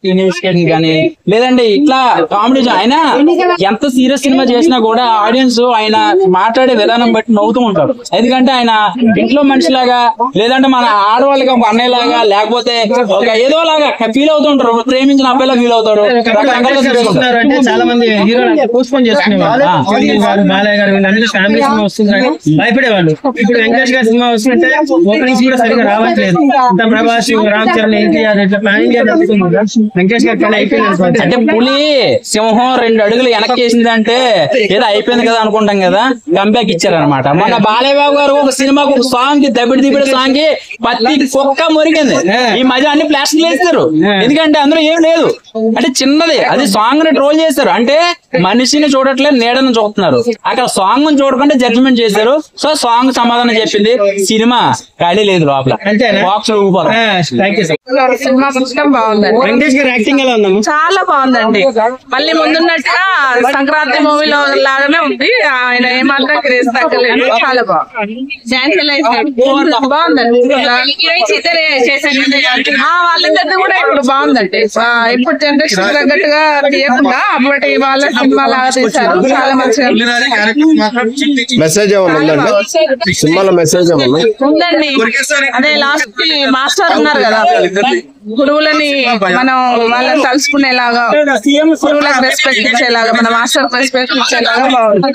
కానీ లేదంటే ఇట్లా కామెడీ ఆయన ఎంత సీరియస్ సినిమా చేసినా కూడా ఆడియన్స్ ఆయన మాట్లాడే విధానం బట్టి నవ్వుతూ ఉంటారు. ఎందుకంటే ఆయన ఇంట్లో మనిషిలాగా లేదంటే మన ఆడవాళ్ళకి ఒక అన్నయ్యలాగా లేకపోతే ఒక ఏదోలాగా ఫీల్ అవుతూ ఉంటారు. ప్రేమించిన అబ్బాయిలా ఫీల్ అవుతారు. చాలా మంది హీరోలు పోస్ట్పోన్ చేసుకునేవాళ్ళు. బాలయ్య గారు ఫ్యామిలీ సినిమా వస్తుంది భయపడేవాళ్ళు. ఇప్పుడు వెంకటేష్ గారి సినిమా వస్తుంటే ఓపెనింగ్స్ కూడా సరిగ్గా రావట్లేదు. ప్రభాస్, రామ్ చరణ్, ఎన్టీఆర్ ఇట్లా ప్లానింగ్ వెంకటేష్ గారి కన్నా అయిపోయింది. అంటే పులి సింహం 2 అడుగులు వెనక్కేసిందంటే ఏదో అయిపోయింది కదా అనుకుంటాం కదా, కంబ్యాక్ ఇచ్చారనమాట. మన బాలయ్య బాబు గారు ఒక సినిమాకు ఒక సాంగ్ కి దబిడి సాంగ్ కి పత్తి కుక్క మురిగింది. ఈ మధ్య అన్ని ప్లాస్టిక్ వేస్తారు. ఎందుకంటే అందులో ఏం లేదు, అంటే చిన్నది అది సాంగ్ ని ట్రోల్ చేస్తారు. అంటే మనిషిని చూడట్లేదు, నీడను చూస్తున్నారు. అక్కడ సాంగ్ ని చూడకుండా జడ్జిమెంట్ చేశారు. సో సాంగ్ సమాధానం చెప్పింది, సినిమా ఖాళీ లేదు లోపల. సినిమా పుస్తకం బాగుందండి. వెంకటేష్ గారి యాక్టింగ్ ఎలా ఉందమ్మా? చాలా బాగుందండి. మళ్ళీ ముందున్నట్టుగా సంక్రాంతి మూవీలో లాగానే ఉంది. ఆయన ఏమాత్రం క్రేజ్ తగ్గలేదు. చాలా బాగుంది. బాగుందండి. వాళ్ళిద్దరిది కూడా ఇప్పుడు బాగుందండి. ఇప్పుడు జనరేషన్ తగ్గట్టుగా తీయకుండా అప్పటి వాళ్ళ సినిమా లాగా తీశారు. చాలా మంచిగా మెసేజ్ సినిమాలో మెసేజ్ ఉందండి. అదే లాస్ట్ మాస్టర్ ఉన్నారు కదా, గురువులని మనం వాళ్ళని తలుసుకునేలాగా, గురువులకు రెస్పెక్ట్ ఇచ్చేలాగా, మన మాస్టర్ రెస్పెక్ట్ ఇచ్చేలాగా బాగుంది.